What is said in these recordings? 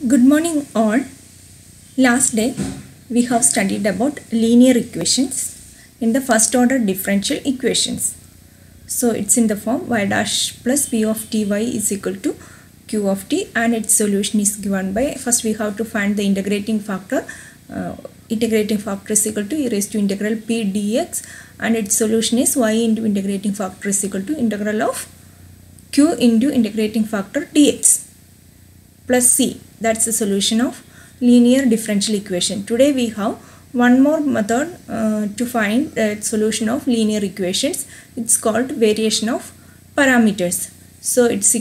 Good morning all. Last day we have studied about linear equations in the first order differential equations. So it's in the form y dash plus p of ty is equal to q of t, and its solution is given by, first we have to find the integrating factor. Integrating factor is equal to e raised to integral p dx, and its solution is y into integrating factor is equal to integral of q into integrating factor dx plus c. That's the solution of linear differential equation. Today we have one more method to find the solution of linear equations. It's called variation of parameters. So its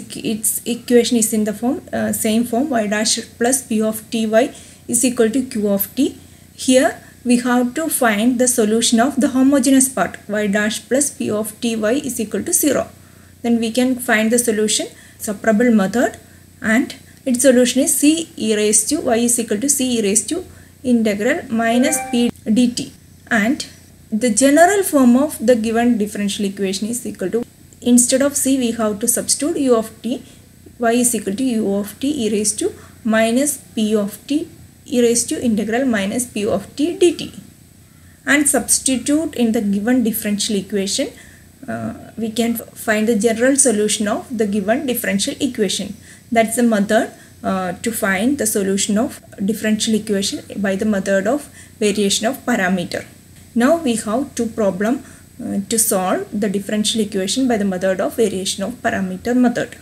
equation is in the form same form, y dash plus p of ty is equal to q of t. Here we have to find the solution of the homogeneous part, y dash plus p of ty is equal to 0. Then we can find the solution separable method, and its solution is c e raised to y is equal to c e raised to integral minus p dt. And the general form of the given differential equation is equal to, instead of c we have to substitute u of t, y is equal to u of t e raised to minus p of t e raised to integral minus p of t dt. And substitute in the given differential equation, we can find the general solution of the given differential equation. That's the method to find the solution of differential equation by the method of variation of parameter. Now we have two problems to solve the differential equation by the method of variation of parameter method.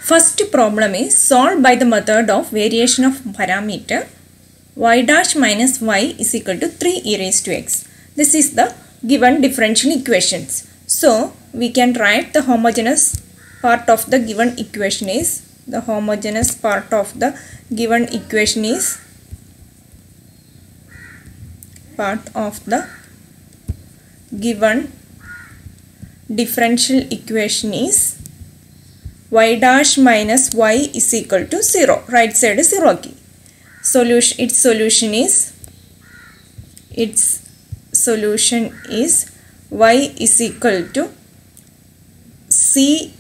First problem is solved by the method of variation of parameter. Y dash minus y is equal to 3 e raised to x. This is the given differential equations. So we can write the homogeneous part of the given equation is, the homogeneous part of the given equation is, part of the given differential equation is y dash minus y is equal to 0. Right side is 0 key. Solution, its solution is y is equal to c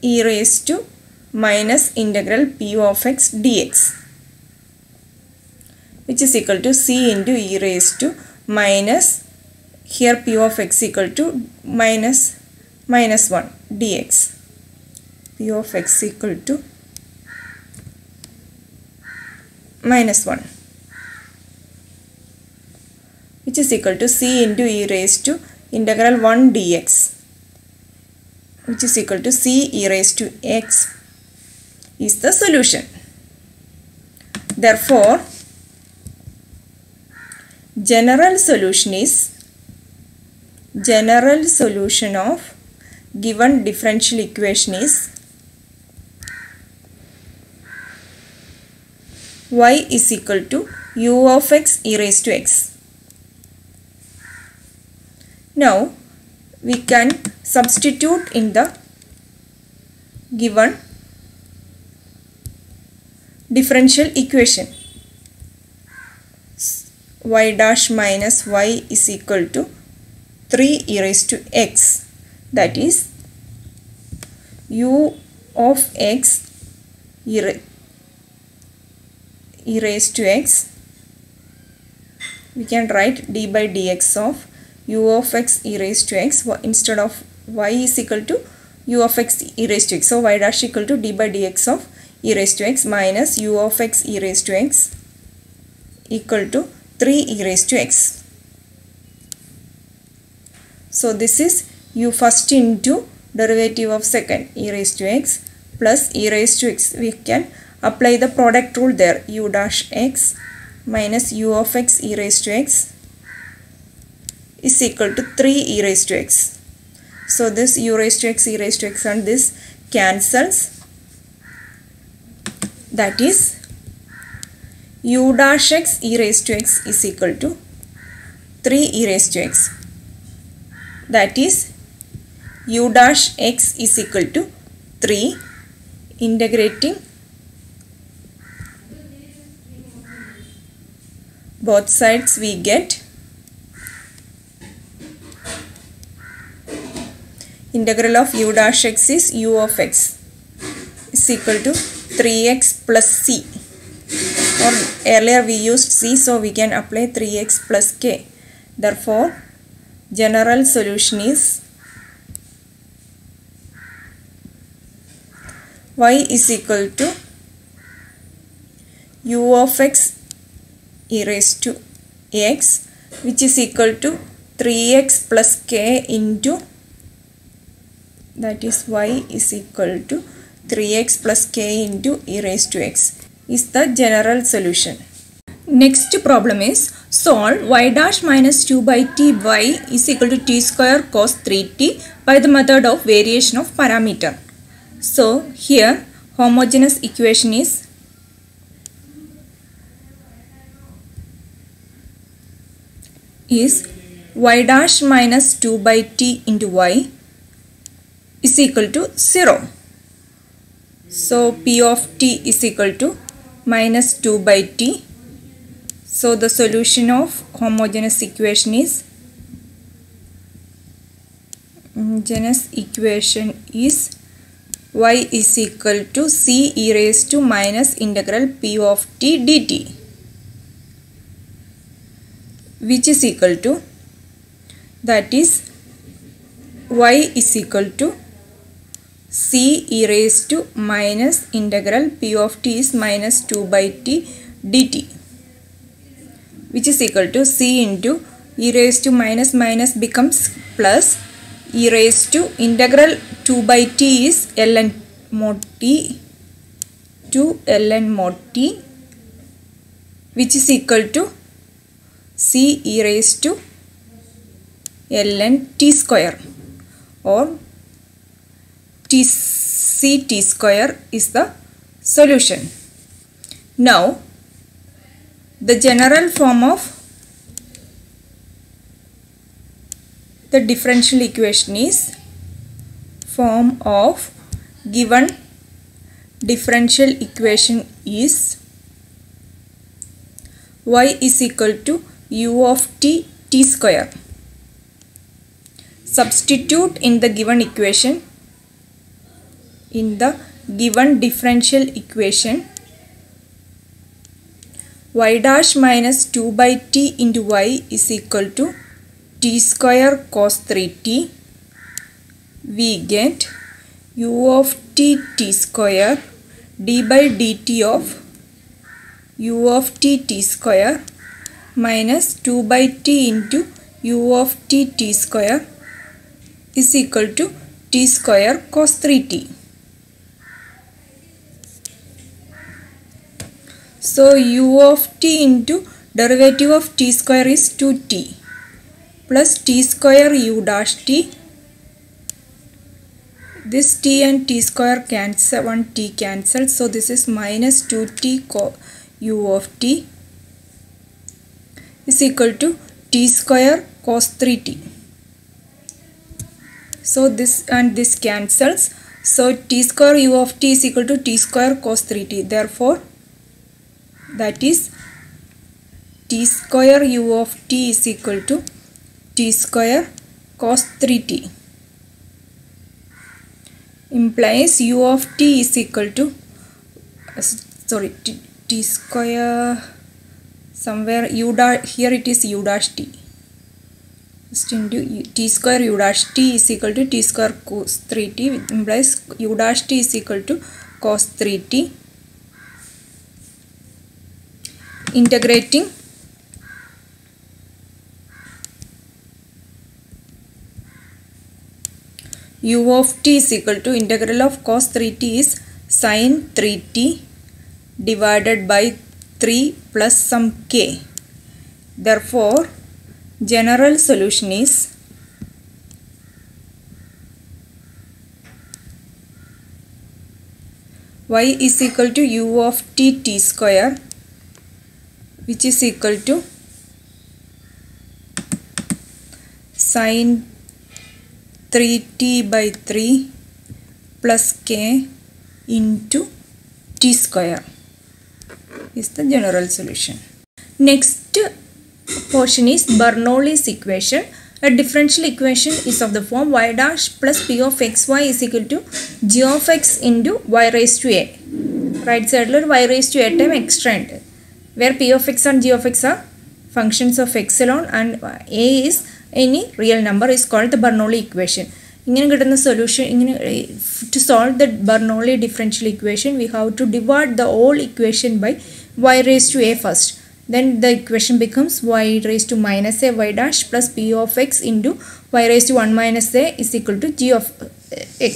e raised to minus integral p of x dx, which is equal to c into e raised to minus, here p of x equal to minus 1 dx, p of x equal to minus 1, which is equal to c into e raised to integral 1 dx, which is equal to c e raised to x is the solution. Therefore, general solution of given differential equation is y is equal to u of x e raised to x. Now we can substitute in the given differential equation. Y dash minus y is equal to 3 e raised to x, that is u of x e raised to x. We can write d by dx of u of x e raised to x, instead of y is equal to u of x e raised to x. So y dash equal to d by dx of e raised to x minus u of x e raised to x equal to 3 e raised to x. So this is u first into derivative of second e raised to x plus e raised to x. We can apply the product rule there, u dash x minus u of x e raised to x is equal to 3 e raised to x. So this u raised to x, e raised to x, and this cancels. That is u dash x e raised to x is equal to 3 e raised to x. That is u dash x is equal to 3, integrating both sides we get integral of u dash x is u of x is equal to 3x plus c. or earlier we used c, so we can apply 3x plus k. Therefore, general solution is y is equal to u of x e raised to x, which is equal to 3x plus k into, that is y is equal to 3x plus k into e raised to x is the general solution. Next problem is solve y dash minus 2 by t y is equal to t square cos 3t by the method of variation of parameter. So here homogeneous equation is y dash minus 2 by t into y is equal to 0. So p of t is equal to minus 2 by t. So the solution of homogeneous equation is y is equal to c e raised to minus integral p of t dt, which is equal to, that is y is equal to c e raised to minus integral p of t is minus 2 by t dt, which is equal to c into e raised to minus becomes plus e raised to integral 2 by t is ln mod t to ln mod t, which is equal to c e raised to ln t square, or t square is the solution. Now the general form of the differential equation is form of given differential equation is y is equal to u of t square. Substitute in the given equation, in the given differential equation, y dash minus 2 by t into y is equal to t square cos 3t. We get u of t square d by dt of u of t square minus 2 by t into u of t square is equal to t square cos 3t. So u of t into derivative of t square is 2t plus t square u dash t. This t and t square cancel, one t cancels, so this is minus 2t u of t is equal to t square cos 3t. So this and this cancels, so t square u of t is equal to t square cos 3t. Therefore, that is t square u of t is equal to t square cos 3t, implies u of t is equal to t square, somewhere u dash, here it is u dash t, just into t square u dash t is equal to t square cos 3t, implies u dash t is equal to cos 3t. Integrating u of t is equal to integral of cos 3t is sin 3t divided by 3 plus some k. Therefore, general solution is y is equal to u of t square, which is equal to sin 3t by 3 plus k into t square is the general solution. Next portion is Bernoulli's equation. A differential equation is of the form y dash plus p of xy is equal to g of x into y raised to a. Right side y raised to a time extra. where p of x and g of x are functions of x alone and a is any real number is called the Bernoulli equation. ഇങ്ങനെ കിട്ടുന്ന solution, to solve the Bernoulli differential equation, we have to divide the whole equation by y raised to a first. Then the equation becomes y raised to minus a y dash plus p of x into y raised to 1 minus a is equal to g of x.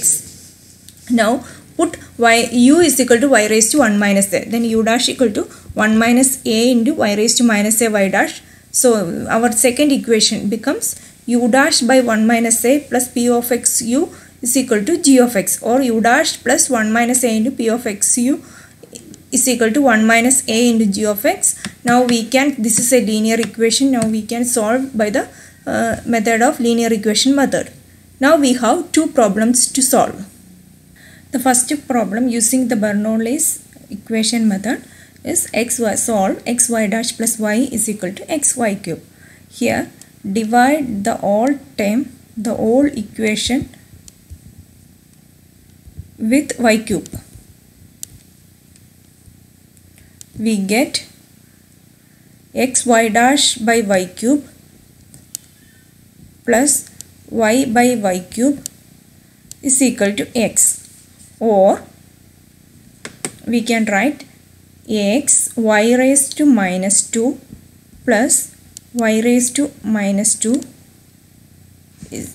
Now put u is equal to y raised to 1 minus a. Then u dash equal to 1 minus a into y raised to minus a y dash. So our second equation becomes u dash by 1 minus a plus p of x u is equal to g of x, or u dash plus 1 minus a into p of x u is equal to 1 minus a into g of x. Now we can, this is a linear equation, now we can solve by the method of linear equation method. Now we have two problems to solve. The first problem using the Bernoulli's equation method is solve xy dash plus y is equal to xy cube. Here divide the whole term, the whole equation with y cube. We get xy dash by y cube plus y by y cube is equal to x, or we can write x y raised to minus 2 plus y raised to minus 2 is,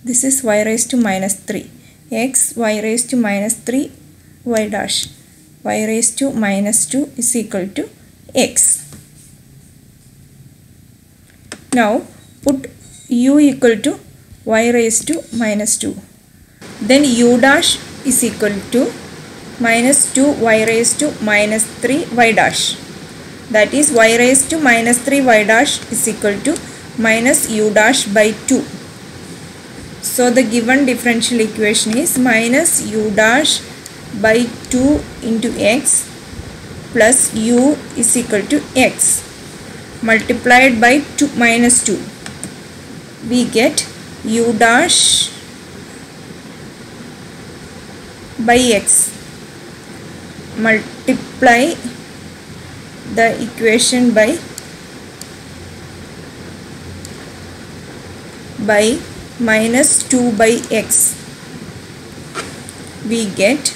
this is y raised to minus 3, x y raised to minus 3 y dash y raised to minus 2 is equal to x. Now put u equal to y raised to minus 2. Then u dash is equal to minus 2 y raised to minus 3 y dash. That is y raised to minus 3 y dash is equal to minus u dash by 2. So the given differential equation is minus u dash by 2 into x plus u is equal to x multiplied by 2 minus 2. We get u dash by x. Multiply the equation by minus 2 by x. We get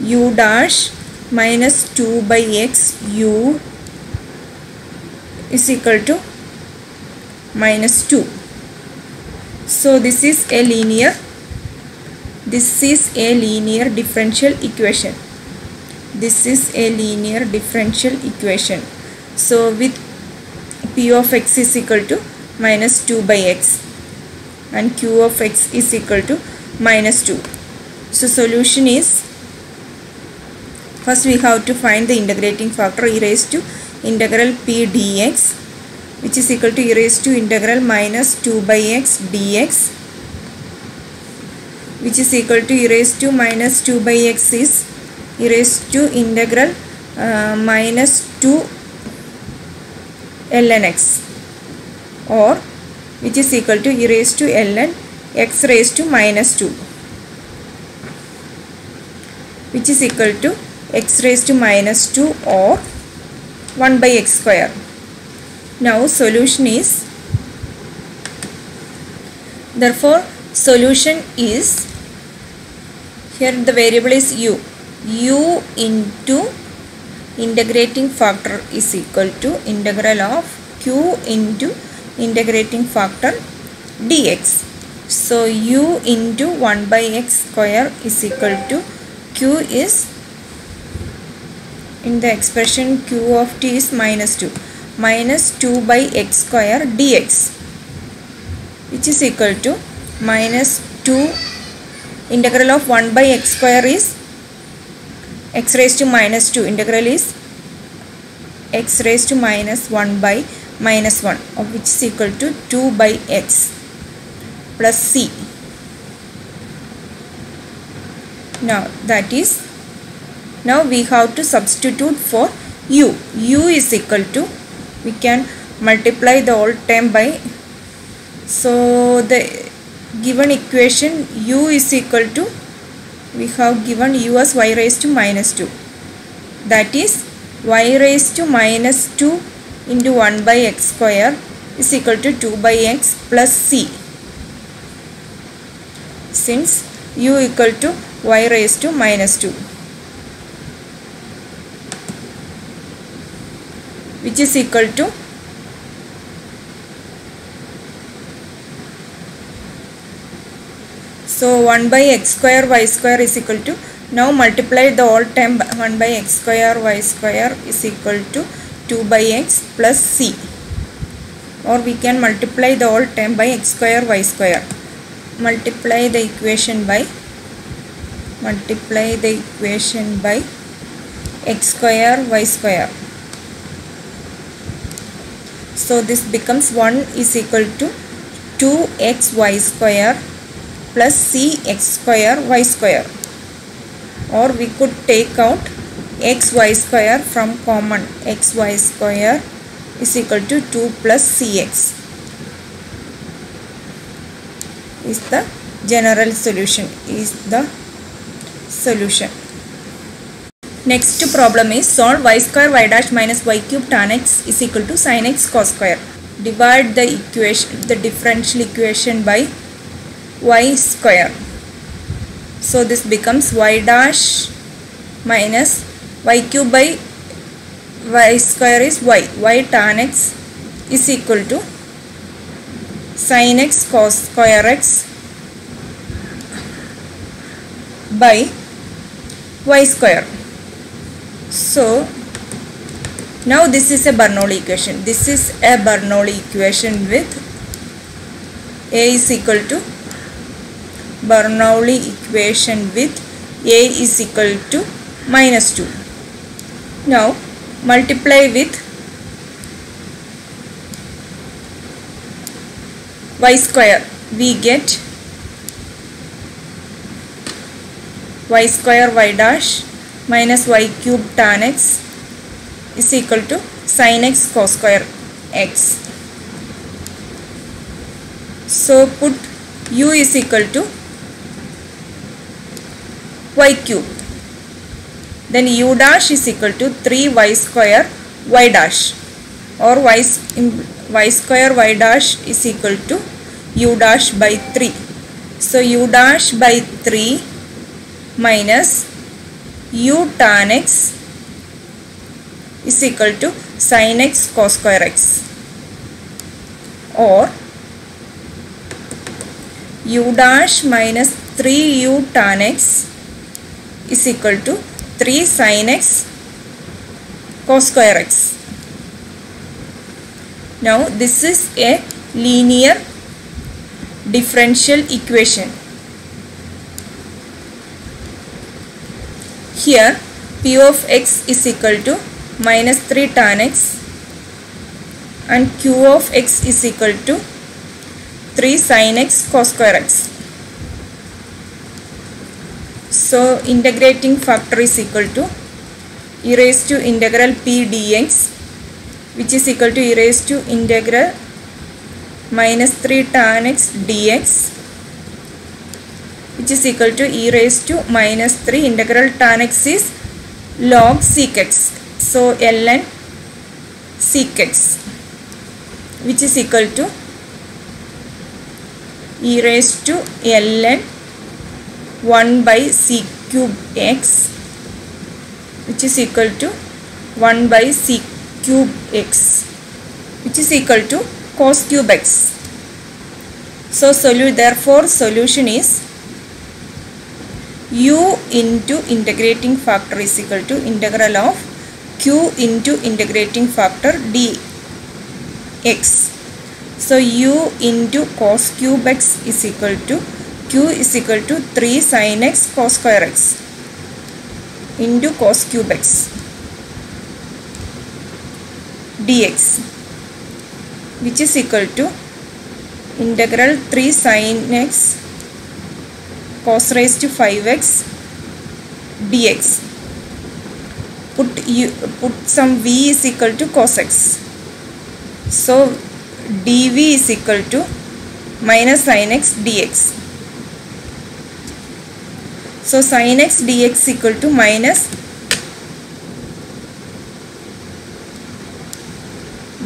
u dash minus 2 by x u is equal to minus 2. So this is a linear differential equation. This is a linear differential equation. So with p of x is equal to minus 2 by x and q of x is equal to minus 2. So solution is, first we have to find the integrating factor e raised to integral p dx, which is equal to e raised to integral minus 2 by x dx, which is equal to e raised to minus 2 by x is e raised to integral minus 2 ln x, or which is equal to e raised to ln x raised to minus 2, which is equal to x raised to minus 2 or 1 by x square. Now solution is, therefore solution is, here the variable is u into integrating factor is equal to integral of q into integrating factor dx. So u into 1 by x square is equal to q is, in the expression q of t is minus 2 by x square dx, which is equal to minus 2 integral of 1 by x square is x raised to minus 2, integral is x raised to minus 1 by minus 1, of which is equal to 2 by x plus c. Now that is, now we have to substitute for u. U is equal to, we can multiply the whole term by, so the given equation u is equal to we have given u as y raised to minus 2. That is y raised to minus 2 into 1 by x square is equal to 2 by x plus c. Since u equal to y raised to minus 2, which is equal to so 1 by x square y square is equal to, now multiply the whole term, 1 by x square y square is equal to 2 by x plus c, or we can multiply the whole term by x square y square. Multiply the equation by x square y square. So this becomes 1 is equal to 2xy square plus cx square y square, or we could take out xy square from common. Xy square is equal to 2 plus cx is the general solution, Next problem is solve y square y dash minus y cube tan x is equal to sin x cos square. Divide the differential equation by y square. So this becomes y dash minus y cube by y square is y tan x is equal to sin x cos square x by y square. So now this is a Bernoulli equation. This is a Bernoulli equation with a is equal to Bernoulli equation with a is equal to minus 2. Now multiply with y square, we get y square y dash minus y cube tan x is equal to sin x cos square x. So put u is equal to y cube, then u dash is equal to 3y square y dash, or y square y dash is equal to u dash by 3. So u dash by 3 minus u tan x is equal to sin x cos square x, or u dash minus 3u tan x is equal to 3 sin x cos square x. Now this is a linear differential equation. Here p of x is equal to minus 3 tan x and q of x is equal to 3 sin x cos square x. So integrating factor is equal to e raised to integral p dx, which is equal to e raised to integral minus 3 tan x dx, which is equal to e raised to minus 3 integral tan x is log sec x. So ln sec x, which is equal to e raised to ln 1 by sec cube x, which is equal to 1 by sec cube x, which is equal to cos cube x. So therefore solution is u into integrating factor is equal to integral of q into integrating factor dx. So u into cos cube x is equal to q is equal to 3 sin x cos square x into cos cube x dx, which is equal to integral 3 sin x cos raised to 5x dx. Put some v is equal to cos x. So dv is equal to minus sin x dx. So sin x dx equal to minus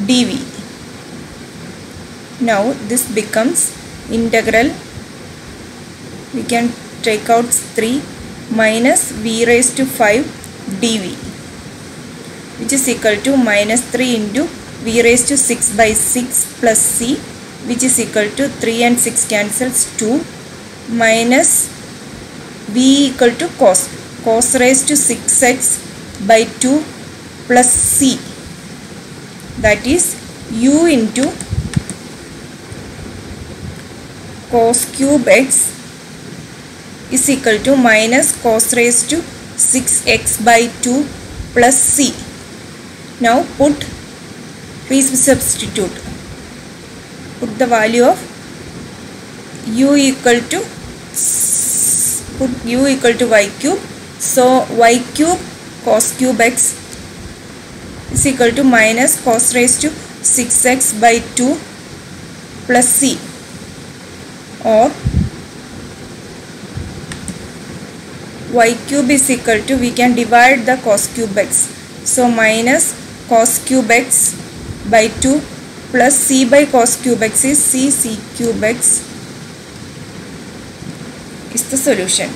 dv. Now this becomes integral, we can take out 3 minus v raised to 5 dv, which is equal to minus 3 into v raised to 6 by 6 plus c, which is equal to 3 and 6 cancels 2 minus v equal to cos raised to 6x by 2 plus c, that is u into cos cube x is equal to minus cos raised to 6x by 2 plus c. Now please substitute, put the value of u equal to, put u equal to y cube, so y cube cos cube x is equal to minus cos raised to 6x by 2 plus c, or y cube is equal to, we can divide the cos cube x, so minus cos cube x by 2 plus c by cos cube x is c cube x is the solution.